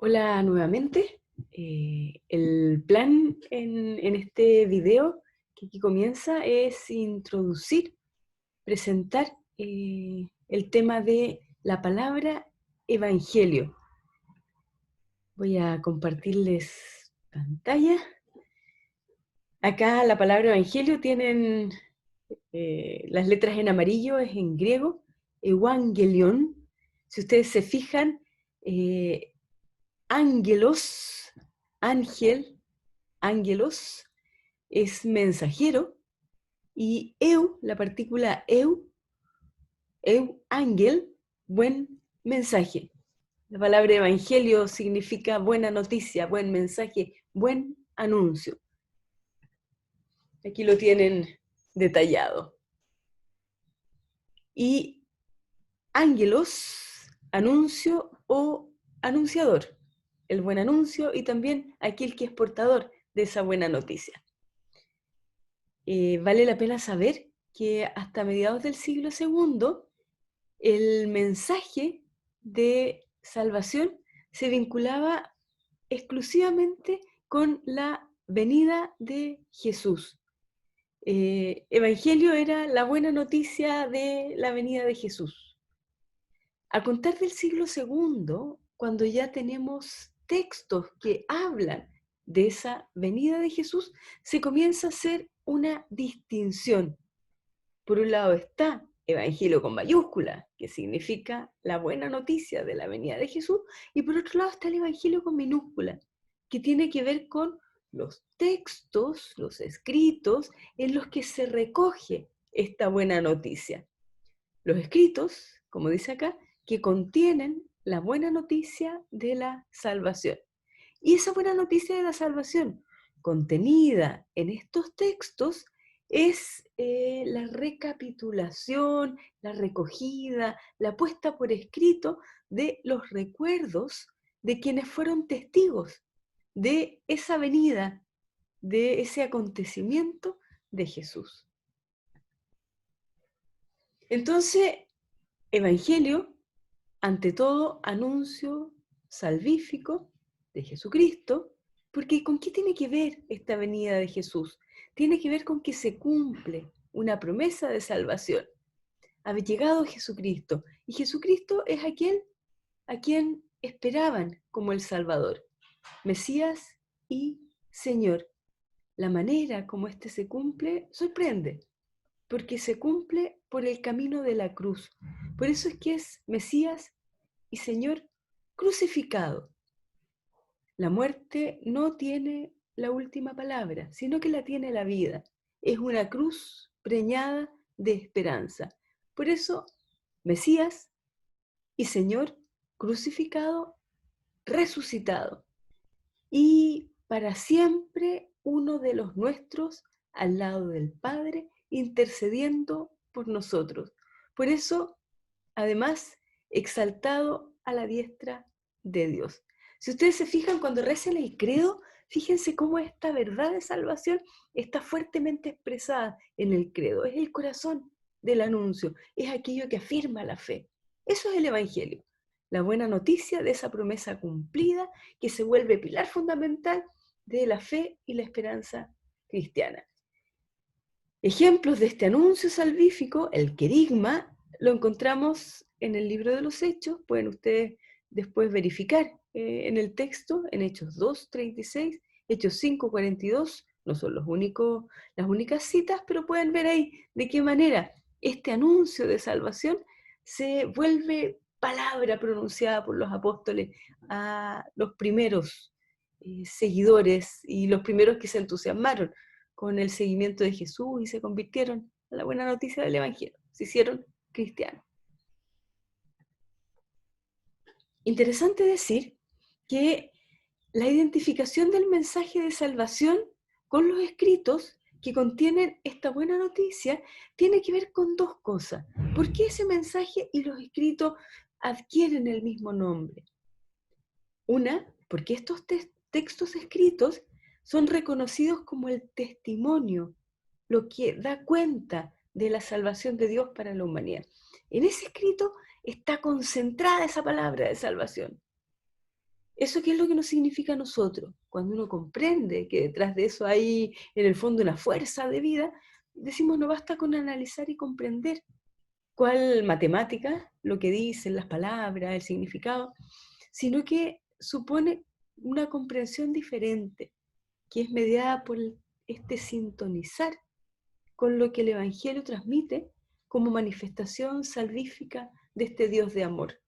Hola nuevamente. El plan en este video que aquí comienza es introducir, presentar el tema de la palabra evangelio. Voy a compartirles pantalla. Acá la palabra evangelio tienen las letras en amarillo, es en griego, evangelion. Si ustedes se fijan, ángelos, ángel, ángelos, es mensajero, y la partícula ángel, buen mensaje. La palabra evangelio significa buena noticia, buen mensaje, buen anuncio. Aquí lo tienen detallado. Y ángelos, anuncio o anunciador, el buen anuncio y también aquel que es portador de esa buena noticia. Vale la pena saber que hasta mediados del siglo II el mensaje de salvación se vinculaba exclusivamente con la venida de Jesús. Evangelio era la buena noticia de la venida de Jesús. A contar del siglo II, cuando ya tenemos textos que hablan de esa venida de Jesús, se comienza a hacer una distinción. Por un lado está Evangelio con mayúscula, que significa la buena noticia de la venida de Jesús, y por otro lado está el Evangelio con minúscula, que tiene que ver con los textos, los escritos en los que se recoge esta buena noticia. Los escritos, como dice acá, que contienen la buena noticia de la salvación. Y esa buena noticia de la salvación contenida en estos textos es la recapitulación, la recogida, la puesta por escrito de los recuerdos de quienes fueron testigos de esa venida, de ese acontecimiento de Jesús. Entonces, Evangelio, ante todo, anuncio salvífico de Jesucristo, porque ¿con qué tiene que ver esta venida de Jesús? Tiene que ver con que se cumple una promesa de salvación. Ha llegado Jesucristo, y Jesucristo es aquel a quien esperaban como el Salvador, Mesías y Señor. La manera como este se cumple sorprende, porque se cumple por el camino de la cruz. Por eso es que es Mesías y Señor crucificado. La muerte no tiene la última palabra, sino que la tiene la vida. Es una cruz preñada de esperanza. Por eso, Mesías y Señor crucificado, resucitado. Y para siempre uno de los nuestros al lado del Padre, intercediendo por nosotros. Por eso, además, exaltado a la diestra de Dios. Si ustedes se fijan cuando rezan el credo, fíjense cómo esta verdad de salvación está fuertemente expresada en el credo. Es el corazón del anuncio, es aquello que afirma la fe. Eso es el Evangelio, la buena noticia de esa promesa cumplida que se vuelve pilar fundamental de la fe y la esperanza cristiana. Ejemplos de este anuncio salvífico, el querigma, lo encontramos en el libro de los Hechos. Pueden ustedes después verificar en el texto, en Hechos 2:36, Hechos 5:42, no son las únicas citas, pero pueden ver ahí de qué manera este anuncio de salvación se vuelve palabra pronunciada por los apóstoles a los primeros seguidores y los primeros que se entusiasmaron con el seguimiento de Jesús y se convirtieron a la buena noticia del Evangelio, se hicieron cristianos. Interesante decir que la identificación del mensaje de salvación con los escritos que contienen esta buena noticia tiene que ver con dos cosas. ¿Por qué ese mensaje y los escritos adquieren el mismo nombre? Una, porque estos textos escritos son reconocidos como el testimonio, lo que da cuenta de la salvación de Dios para la humanidad. En ese escrito está concentrada esa palabra de salvación. ¿Eso qué es lo que nos significa a nosotros? Cuando uno comprende que detrás de eso hay en el fondo una fuerza de vida, decimos no basta con analizar y comprender cuál matemática, lo que dicen las palabras, el significado, sino que supone una comprensión diferente, que es mediada por este sintonizar con lo que el Evangelio transmite como manifestación salvífica de este Dios de amor.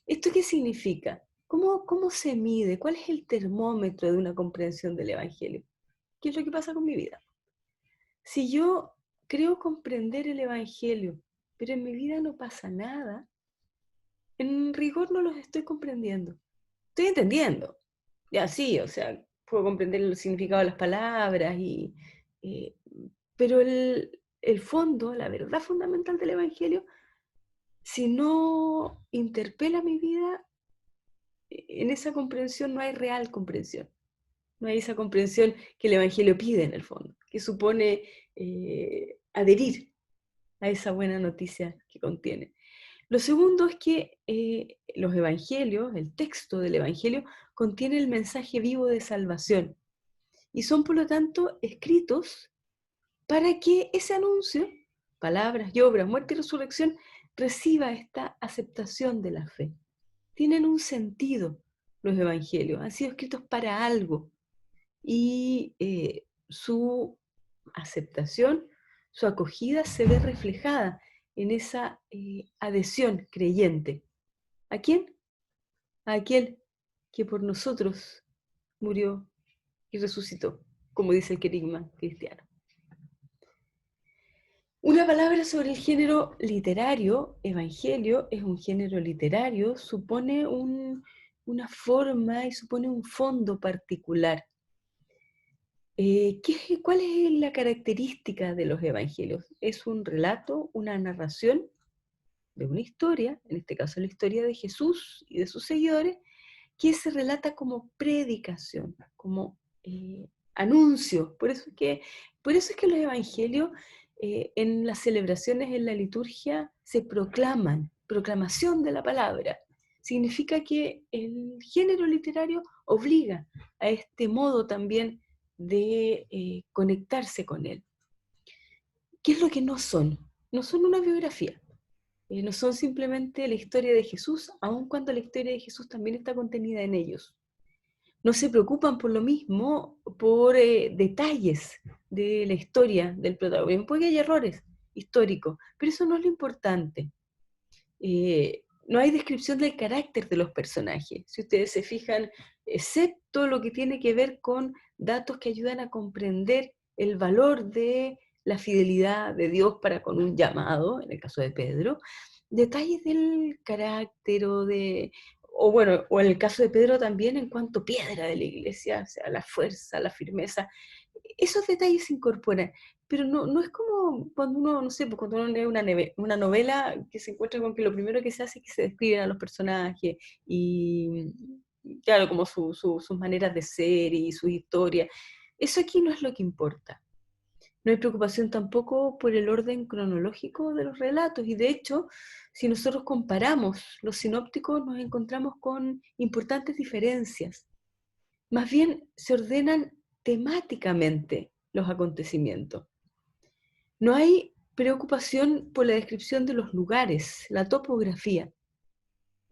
¿Esto qué significa? ¿Cómo se mide? ¿Cuál es el termómetro de una comprensión del Evangelio? ¿Qué es lo que pasa con mi vida? Si yo creo comprender el Evangelio, pero en mi vida no pasa nada, en rigor no los estoy comprendiendo. Estoy entendiendo. Ya sí, o sea, puedo comprender el significado de las palabras, eh, pero el fondo, la verdad fundamental del Evangelio, si no interpela mi vida, en esa comprensión no hay real comprensión. No hay esa comprensión que el Evangelio pide en el fondo, que supone adherir a esa buena noticia que contiene. Lo segundo es que los evangelios, el texto del evangelio, contiene el mensaje vivo de salvación y son por lo tanto escritos para que ese anuncio, palabras y obras, muerte y resurrección, reciba esta aceptación de la fe. Tienen un sentido los evangelios, han sido escritos para algo y su aceptación, su acogida se ve reflejada en esa adhesión creyente. ¿A quién? A aquel que por nosotros murió y resucitó, como dice el querigma cristiano. Una palabra sobre el género literario, evangelio, es un género literario, supone una forma y supone un fondo particular. ¿Cuál es la característica de los evangelios? Es un relato, una narración de una historia, en este caso la historia de Jesús y de sus seguidores, que se relata como predicación, como anuncio. Por eso es que los evangelios en las celebraciones, en la liturgia, se proclaman, proclamación de la palabra. Significa que el género literario obliga a este modo también de conectarse con él. ¿Qué es lo que no son? No son una biografía. No son simplemente la historia de Jesús, aun cuando la historia de Jesús también está contenida en ellos. No se preocupan por lo mismo, por detalles de la historia del protagonista. Puede que haya errores históricos, pero eso no es lo importante. No hay descripción del carácter de los personajes. Si ustedes se fijan, excepto lo que tiene que ver con datos que ayudan a comprender el valor de la fidelidad de Dios para con un llamado, en el caso de Pedro, detalles del carácter o en el caso de Pedro también en cuanto piedra de la iglesia, o sea, la fuerza, la firmeza, esos detalles se incorporan, pero no es como cuando uno, no sé, pues cuando uno lee una novela que se encuentra con que lo primero que se hace es que se describen a los personajes y, claro, como sus maneras de ser y sus historias. Eso aquí no es lo que importa. No hay preocupación tampoco por el orden cronológico de los relatos y de hecho, si nosotros comparamos los sinópticos nos encontramos con importantes diferencias. Más bien se ordenan temáticamente los acontecimientos. No hay preocupación por la descripción de los lugares, la topografía.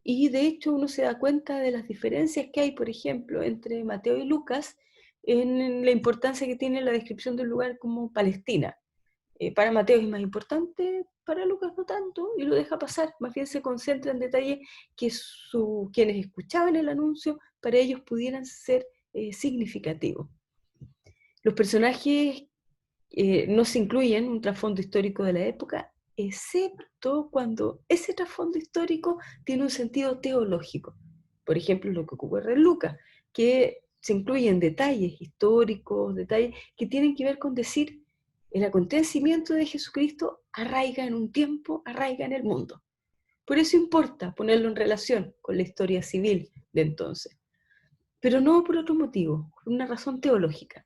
Y de hecho uno se da cuenta de las diferencias que hay, por ejemplo, entre Mateo y Lucas en la importancia que tiene la descripción del lugar como Palestina. Para Mateo es más importante, para Lucas no tanto, y lo deja pasar. Más bien se concentra en detalles que quienes escuchaban el anuncio, para ellos pudieran ser significativos. Los personajes no se incluyen un trasfondo histórico de la época, excepto cuando ese trasfondo histórico tiene un sentido teológico. Por ejemplo, lo que ocurre en Lucas, que se incluyen detalles históricos, detalles que tienen que ver con decir el acontecimiento de Jesucristo arraiga en un tiempo, arraiga en el mundo. Por eso importa ponerlo en relación con la historia civil de entonces, pero no por otro motivo, por una razón teológica.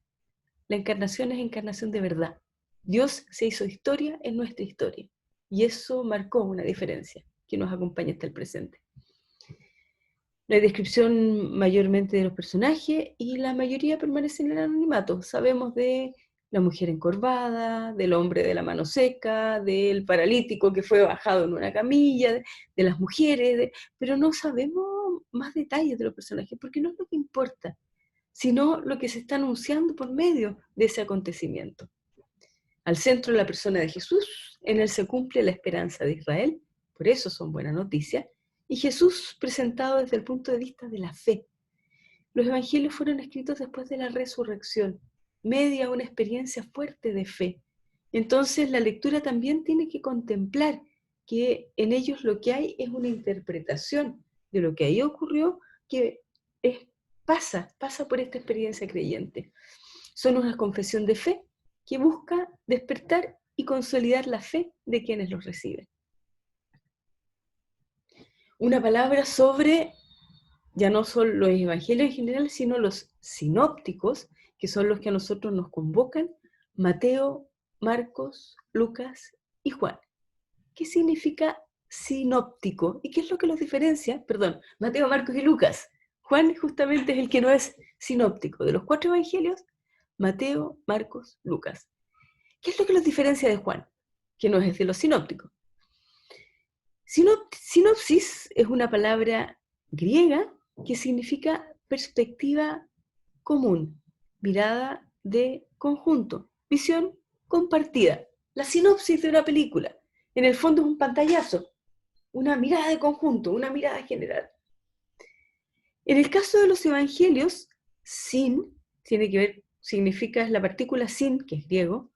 La encarnación es encarnación de verdad. Dios se hizo historia en nuestra historia. Y eso marcó una diferencia que nos acompaña hasta el presente. No hay descripción mayormente de los personajes y la mayoría permanecen en el anonimato. Sabemos de la mujer encorvada, del hombre de la mano seca, del paralítico que fue bajado en una camilla, de las mujeres, pero no sabemos más detalles de los personajes, porque no es lo que importa, sino lo que se está anunciando por medio de ese acontecimiento. Al centro de la persona de Jesús, en él se cumple la esperanza de Israel, por eso son buenas noticias, y Jesús presentado desde el punto de vista de la fe. Los evangelios fueron escritos después de la resurrección, media una experiencia fuerte de fe. Entonces la lectura también tiene que contemplar que en ellos lo que hay es una interpretación de lo que ahí ocurrió, que pasa por esta experiencia creyente. Son una confesión de fe que busca despertar y consolidar la fe de quienes los reciben. Una palabra sobre, ya no son los evangelios en general, sino los sinópticos, que son los que a nosotros nos convocan, Mateo, Marcos, Lucas y Juan. ¿Qué significa sinóptico? ¿Y qué es lo que los diferencia? Perdón, Mateo, Marcos y Lucas. Juan justamente es el que no es sinóptico. De los 4 evangelios, Mateo, Marcos, Lucas. ¿Qué es lo que los diferencia de Juan? Que no es de los sinópticos. Sinopsis es una palabra griega que significa perspectiva común, mirada de conjunto, visión compartida. La sinopsis de una película, en el fondo es un pantallazo, una mirada de conjunto, una mirada general. En el caso de los evangelios, sin tiene que ver, significa la partícula sin, que es griego,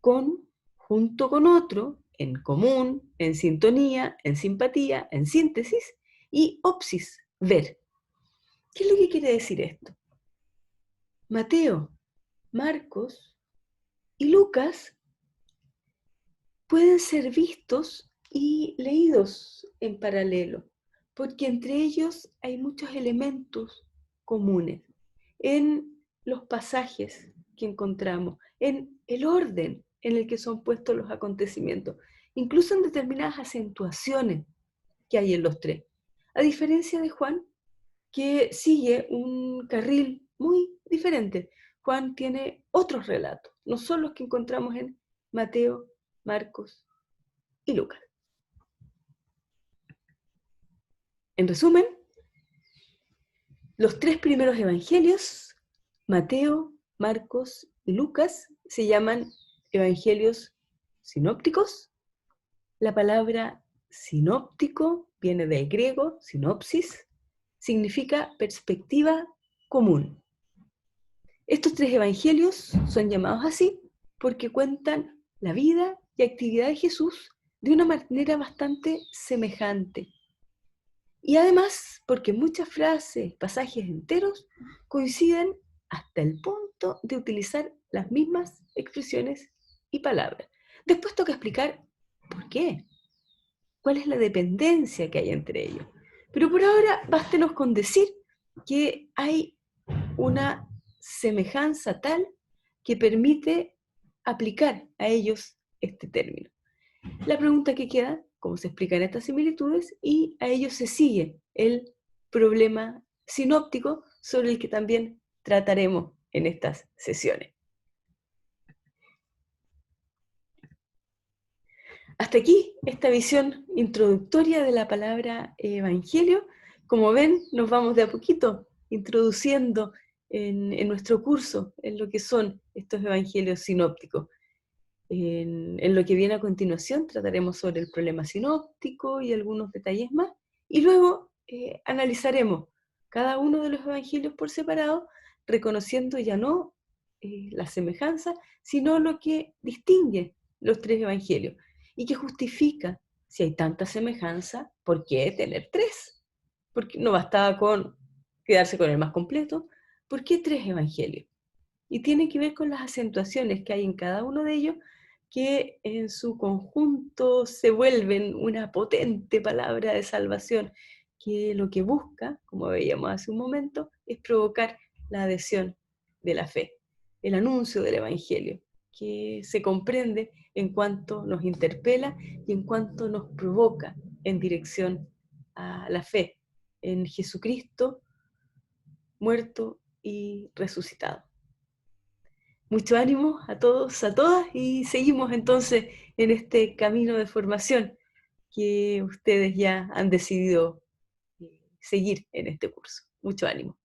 con, junto con otro, en común, en sintonía, en simpatía, en síntesis, y opsis, ver. ¿Qué es lo que quiere decir esto? Mateo, Marcos y Lucas pueden ser vistos y leídos en paralelo, porque entre ellos hay muchos elementos comunes en los pasajes que encontramos, en el orden en el que son puestos los acontecimientos, incluso en determinadas acentuaciones que hay en los tres. A diferencia de Juan, que sigue un carril muy diferente. Juan tiene otros relatos, no son los que encontramos en Mateo, Marcos y Lucas. En resumen, los 3 primeros evangelios, Mateo, Marcos y Lucas, se llaman evangelios sinópticos. La palabra sinóptico viene del griego, sinopsis, significa perspectiva común. Estos 3 evangelios son llamados así porque cuentan la vida y actividad de Jesús de una manera bastante semejante. Y además, porque muchas frases, pasajes enteros coinciden hasta el punto de utilizar las mismas expresiones y palabras. Después toca explicar por qué, cuál es la dependencia que hay entre ellos. Pero por ahora, bástenos con decir que hay una semejanza tal que permite aplicar a ellos este término. La pregunta que queda, cómo se explican estas similitudes, y a ello se sigue el problema sinóptico sobre el que también trataremos en estas sesiones. Hasta aquí esta visión introductoria de la palabra evangelio. Como ven, nos vamos de a poquito introduciendo en nuestro curso en lo que son estos evangelios sinópticos. En lo que viene a continuación trataremos sobre el problema sinóptico y algunos detalles más, y luego analizaremos cada uno de los evangelios por separado, reconociendo ya no la semejanza, sino lo que distingue los 3 evangelios, y que justifica, si hay tanta semejanza, ¿por qué tener 3? Porque no bastaba con quedarse con el más completo. ¿Por qué 3 evangelios? Y tiene que ver con las acentuaciones que hay en cada uno de ellos, que en su conjunto se vuelven una potente palabra de salvación, que lo que busca, como veíamos hace un momento, es provocar la adhesión de la fe, el anuncio del Evangelio, que se comprende en cuanto nos interpela y en cuanto nos provoca en dirección a la fe en Jesucristo, muerto y resucitado. Mucho ánimo a todos, a todas, y seguimos entonces en este camino de formación que ustedes ya han decidido seguir en este curso. Mucho ánimo.